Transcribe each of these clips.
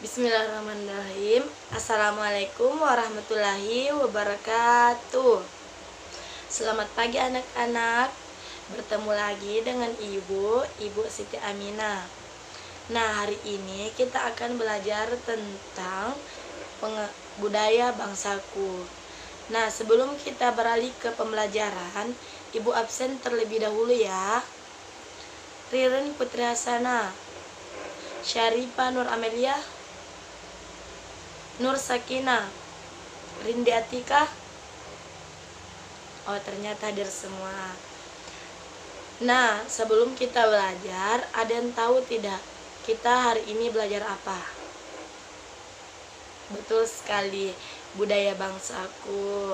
Bismillahirrahmanirrahim. Assalamualaikum warahmatullahi wabarakatuh. Selamat pagi anak-anak. Bertemu lagi dengan Ibu Siti Aminah. Nah, hari ini kita akan belajar tentang budaya bangsaku. Nah, sebelum kita beralih ke pembelajaran, Ibu absen terlebih dahulu ya. Ririn Putri Hasana, Syarifah Nur Amelia, Nur Sakina, Rindi Atika. Oh, ternyata hadir semua. Nah, sebelum kita belajar, ada yang tahu tidak kita hari ini belajar apa? Betul sekali, budaya bangsaku.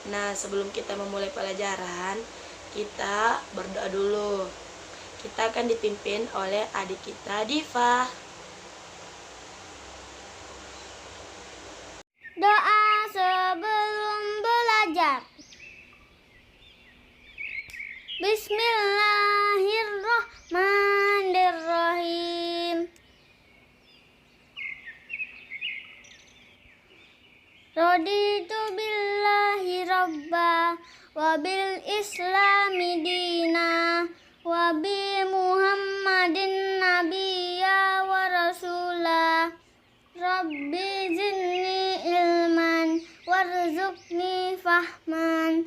Nah, sebelum kita memulai pelajaran, kita berdoa dulu. Kita akan dipimpin oleh adik kita, Diva. Doa sebelum belajar. Bismillahirrahmanirrahim. Raditu billahi rabba wa bil islami dina wa bi muhammadin nabiyya wa rasulah. Rabbi zidni ilman warzuqni fahman.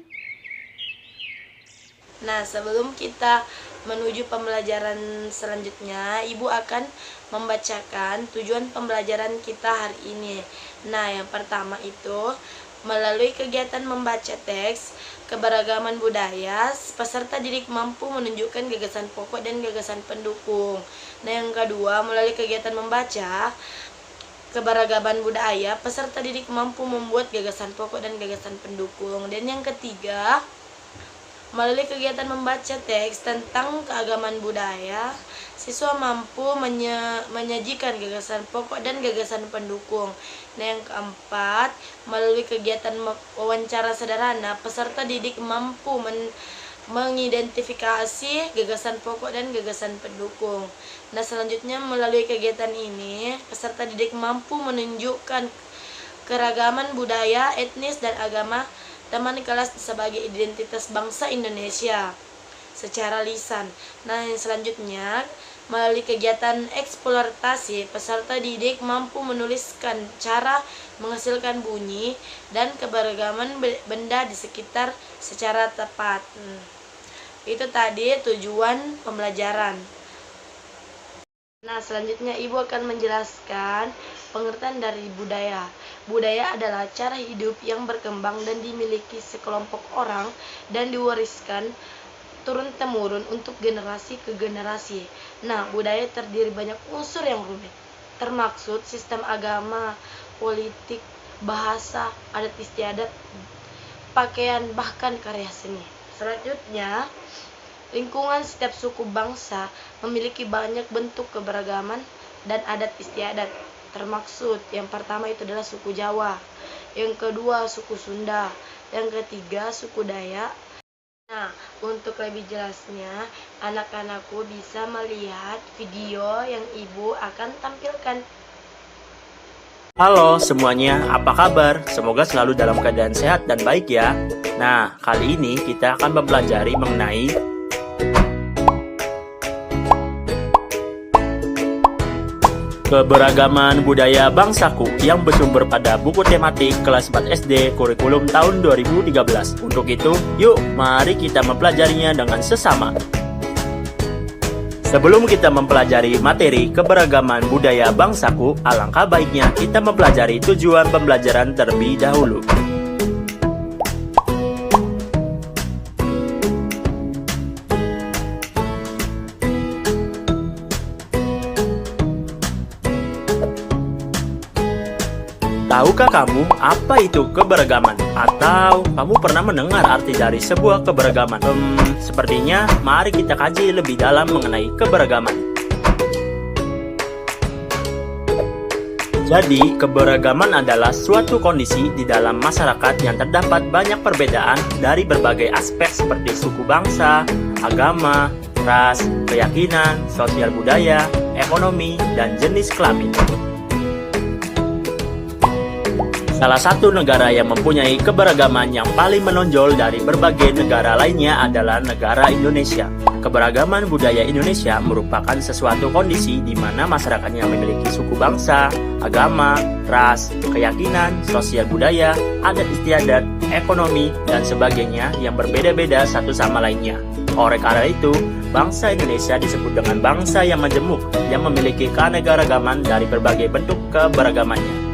Nah, sebelum kita menuju pembelajaran selanjutnya, Ibu akan membacakan tujuan pembelajaran kita hari ini. Nah, yang pertama itu, melalui kegiatan membaca teks keberagaman budaya, peserta didik mampu menunjukkan gagasan pokok dan gagasan pendukung. Nah, yang kedua, melalui kegiatan membaca keberagaman budaya, peserta didik mampu membuat gagasan pokok dan gagasan pendukung. Dan yang ketiga, melalui kegiatan membaca teks tentang keagamaan budaya, siswa mampu menyajikan gagasan pokok dan gagasan pendukung. Nah, yang keempat, melalui kegiatan wawancara sederhana, peserta didik mampu mengidentifikasi gagasan pokok dan gagasan pendukung. Nah, selanjutnya melalui kegiatan ini, peserta didik mampu menunjukkan keragaman budaya, etnis, dan agama teman kelas sebagai identitas bangsa Indonesia secara lisan. Nah, yang selanjutnya, melalui kegiatan eksplorasi, peserta didik mampu menuliskan cara menghasilkan bunyi dan keberagaman benda di sekitar secara tepat. Itu tadi tujuan pembelajaran. Nah, selanjutnya Ibu akan menjelaskan pengertian dari budaya. Budaya adalah cara hidup yang berkembang dan dimiliki sekelompok orang dan diwariskan turun-temurun untuk generasi ke generasi. Nah, budaya terdiri banyak unsur yang rumit, termaksud sistem agama, politik, bahasa, adat istiadat, pakaian, bahkan karya seni. Selanjutnya, lingkungan setiap suku bangsa memiliki banyak bentuk keberagaman dan adat istiadat. Termaksud yang pertama itu adalah suku Jawa, yang kedua suku Sunda, yang ketiga suku Dayak. Nah, untuk lebih jelasnya, anak-anakku bisa melihat video yang Ibu akan tampilkan. Halo semuanya, apa kabar? Semoga selalu dalam keadaan sehat dan baik ya. Nah, kali ini kita akan mempelajari mengenai keberagaman budaya bangsaku yang bersumber pada buku tematik kelas 4 SD kurikulum tahun 2013. Untuk itu, yuk mari kita mempelajarinya dengan sesama. Sebelum kita mempelajari materi keberagaman budaya bangsaku, alangkah baiknya kita mempelajari tujuan pembelajaran terlebih dahulu. Tahukah kamu apa itu keberagaman? Atau kamu pernah mendengar arti dari sebuah keberagaman? Sepertinya mari kita kaji lebih dalam mengenai keberagaman. Jadi, keberagaman adalah suatu kondisi di dalam masyarakat yang terdapat banyak perbedaan dari berbagai aspek seperti suku bangsa, agama, ras, keyakinan, sosial budaya, ekonomi, dan jenis kelamin. Salah satu negara yang mempunyai keberagaman yang paling menonjol dari berbagai negara lainnya adalah negara Indonesia. Keberagaman budaya Indonesia merupakan sesuatu kondisi di mana masyarakatnya memiliki suku bangsa, agama, ras, keyakinan, sosial budaya, adat istiadat, ekonomi, dan sebagainya yang berbeda-beda satu sama lainnya. Oleh karena itu, bangsa Indonesia disebut dengan bangsa yang majemuk, yang memiliki keanekaragaman dari berbagai bentuk keberagamannya.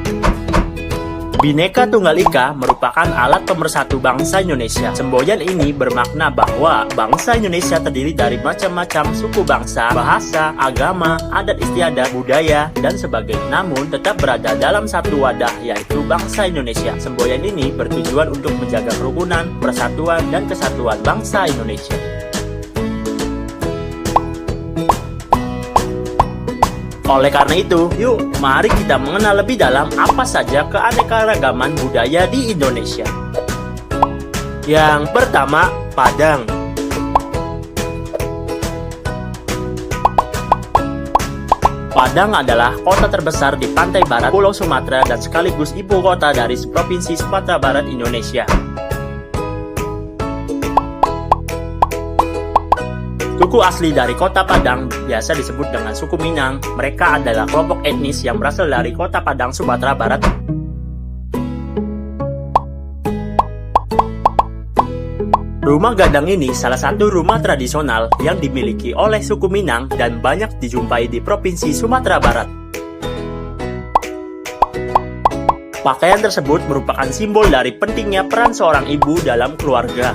Bhinneka Tunggal Ika merupakan alat pemersatu bangsa Indonesia. Semboyan ini bermakna bahwa bangsa Indonesia terdiri dari macam-macam suku bangsa, bahasa, agama, adat istiadat, budaya, dan sebagainya. Namun tetap berada dalam satu wadah, yaitu bangsa Indonesia. Semboyan ini bertujuan untuk menjaga kerukunan, persatuan, dan kesatuan bangsa Indonesia. Oleh karena itu, yuk mari kita mengenal lebih dalam apa saja keanekaragaman budaya di Indonesia. Yang pertama, Padang. Padang adalah kota terbesar di pantai barat Pulau Sumatera dan sekaligus ibu kota dari Provinsi Sumatera Barat, Indonesia. Suku asli dari kota Padang biasa disebut dengan suku Minang. Mereka adalah kelompok etnis yang berasal dari kota Padang, Sumatera Barat. Rumah gadang ini salah satu rumah tradisional yang dimiliki oleh suku Minang dan banyak dijumpai di Provinsi Sumatera Barat. Pakaian tersebut merupakan simbol dari pentingnya peran seorang ibu dalam keluarga.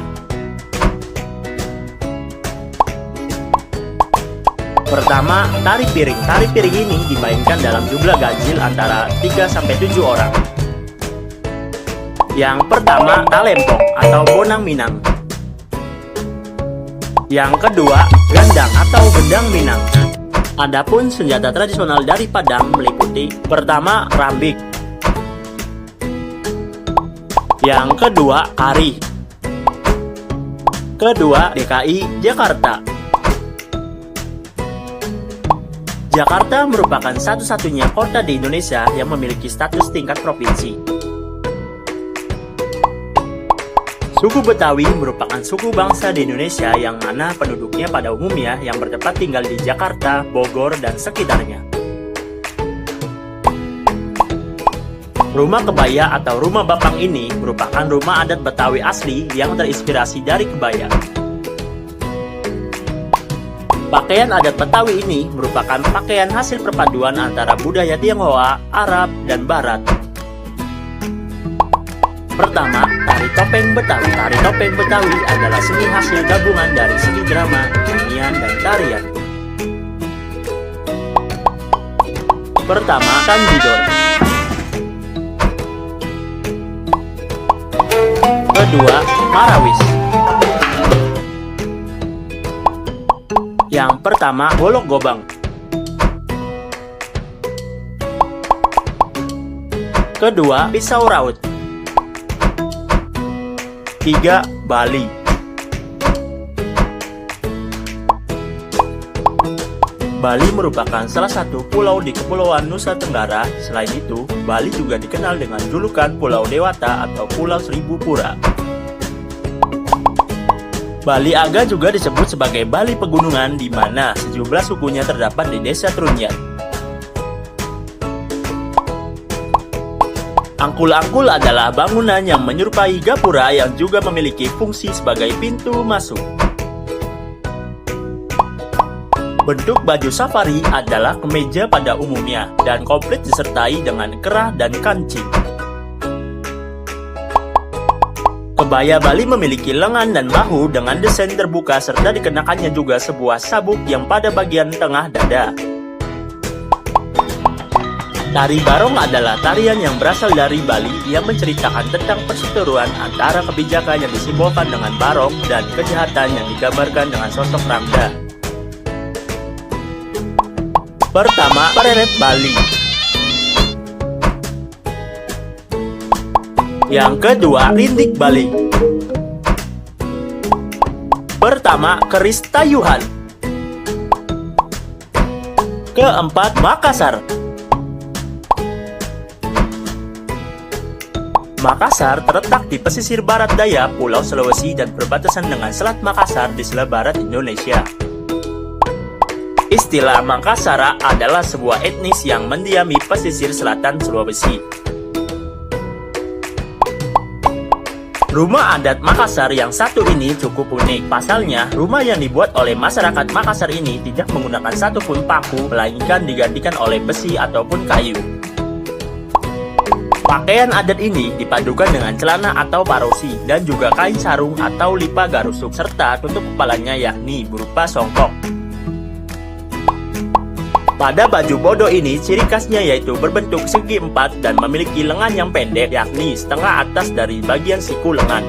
Pertama, tari piring. Tari piring ini dimainkan dalam jumlah ganjil antara 3-7 orang. Yang pertama, talempong atau bonang Minang. Yang kedua, gandang atau gendang Minang. Adapun senjata tradisional dari Padang meliputi pertama, rambik. Yang kedua, kari. Kedua, DKI Jakarta. Jakarta merupakan satu-satunya kota di Indonesia yang memiliki status tingkat provinsi. Suku Betawi merupakan suku bangsa di Indonesia yang mana penduduknya pada umumnya yang bertempat tinggal di Jakarta, Bogor, dan sekitarnya. Rumah kebaya atau rumah bapang ini merupakan rumah adat Betawi asli yang terinspirasi dari kebaya. Pakaian adat Betawi ini merupakan pakaian hasil perpaduan antara budaya Tionghoa, Arab, dan Barat. Pertama, tari topeng Betawi. Tari topeng Betawi adalah seni hasil gabungan dari seni drama, nyanyian, dan tarian. Pertama, Tanjidor. Kedua, Marawis. Yang pertama, Golok Gobang. Kedua, Pisau Raut. Tiga, Bali. Bali merupakan salah satu pulau di Kepulauan Nusa Tenggara. Selain itu, Bali juga dikenal dengan julukan Pulau Dewata atau Pulau Seribu Pura. Bali Aga juga disebut sebagai Bali Pegunungan, di mana sejumlah sukunya terdapat di desa Trunyan. Angkul-angkul adalah bangunan yang menyerupai gapura yang juga memiliki fungsi sebagai pintu masuk. Bentuk baju safari adalah kemeja pada umumnya dan komplit disertai dengan kerah dan kancing. Kebaya Bali memiliki lengan dan bahu dengan desain terbuka serta dikenakannya juga sebuah sabuk yang pada bagian tengah dada. Tari Barong adalah tarian yang berasal dari Bali yang menceritakan tentang perseteruan antara kebijakan yang disimbolkan dengan barong dan kejahatan yang digambarkan dengan sosok Rangda. Pertama, Pereret Bali. Yang kedua, Rintik Bali. Pertama, Keris Tayuhan. Keempat, Makassar. Makassar terletak di pesisir barat daya Pulau Sulawesi dan berbatasan dengan Selat Makassar di sebelah barat Indonesia. Istilah Makassar adalah sebuah etnis yang mendiami pesisir selatan Sulawesi. Rumah adat Makassar yang satu ini cukup unik. Pasalnya, rumah yang dibuat oleh masyarakat Makassar ini tidak menggunakan satupun paku, melainkan digantikan oleh besi ataupun kayu. Pakaian adat ini dipadukan dengan celana atau parosi dan juga kain sarung atau lipa garusuk serta tutup kepalanya yakni berupa songkok. Pada baju bodo ini ciri khasnya yaitu berbentuk segi empat dan memiliki lengan yang pendek yakni setengah atas dari bagian siku lengan.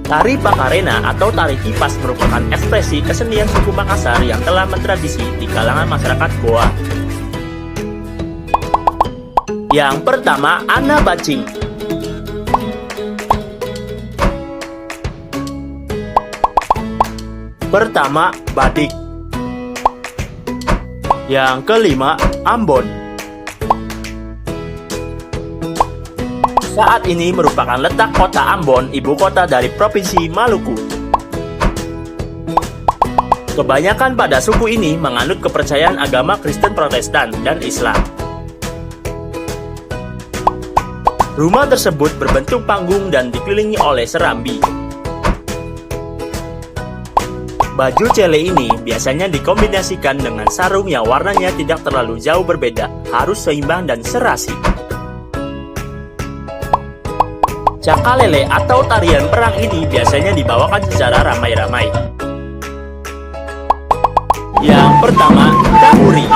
Tari Pakarena atau tari kipas merupakan ekspresi kesenian suku Makassar yang telah mentradisi di kalangan masyarakat Goa. Yang pertama, Ana Bacing. Pertama, Badik. Yang kelima, Ambon. Saat ini merupakan letak kota Ambon, ibu kota dari Provinsi Maluku. Kebanyakan pada suku ini menganut kepercayaan agama Kristen Protestan dan Islam. Rumah tersebut berbentuk panggung dan dikelilingi oleh serambi. Baju cele ini biasanya dikombinasikan dengan sarung yang warnanya tidak terlalu jauh berbeda, harus seimbang dan serasi. Cakalele atau tarian perang ini biasanya dibawakan secara ramai-ramai. Yang pertama, Kahuri.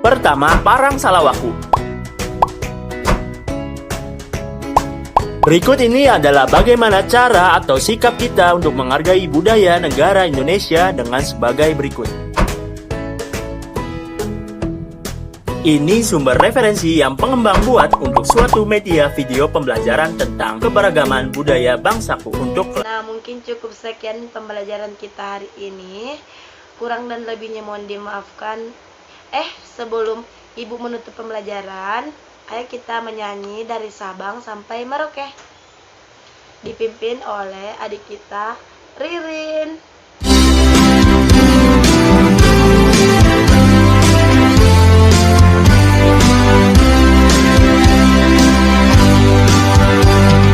Pertama, Parang Salawaku. Berikut ini adalah bagaimana cara atau sikap kita untuk menghargai budaya negara Indonesia dengan sebagai berikut. Ini sumber referensi yang pengembang buat untuk suatu media video pembelajaran tentang keberagaman budaya bangsaku untuk. Nah, mungkin cukup sekian pembelajaran kita hari ini. Kurang dan lebihnya mohon dimaafkan. Sebelum Ibu menutup pembelajaran, ayo kita menyanyi dari Sabang sampai Merauke, dipimpin oleh adik kita Ririn.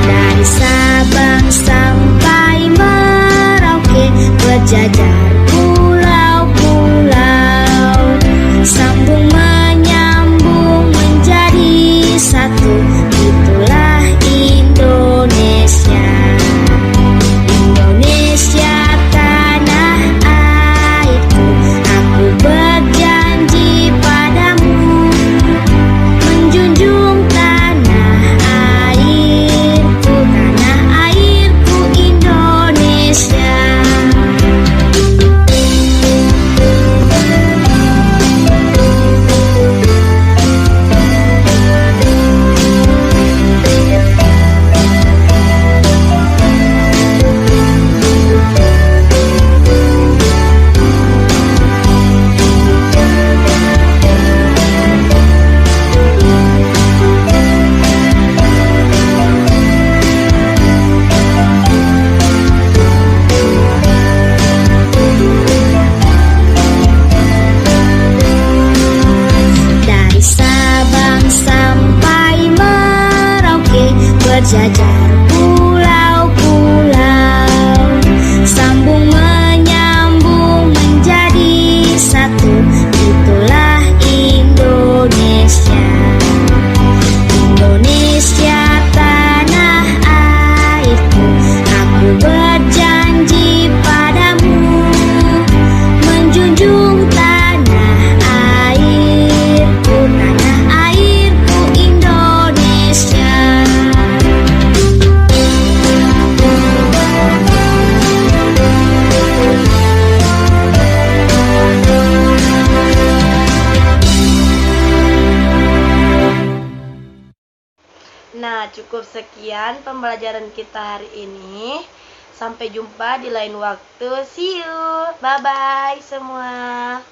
Dari Sabang sampai Merauke, berjajar pulau-pulau, sambung menyambung menjadi satu, itulah Indonesia. Indonesia tanah airku, aku berjanji padamu, menjunjung tanah airku Indonesia. Dari Sabang sampai Merauke, berjajar pulau-pulau, sambung menyambung menjadi satu, itulah Indonesia. Indonesia tanah airku, aku berjanji padamu, menjunjung tanah airku Indonesia. Nah, cukup sekian pembelajaran kita hari ini. Sampai jumpa di lain waktu. See you. Bye-bye semua.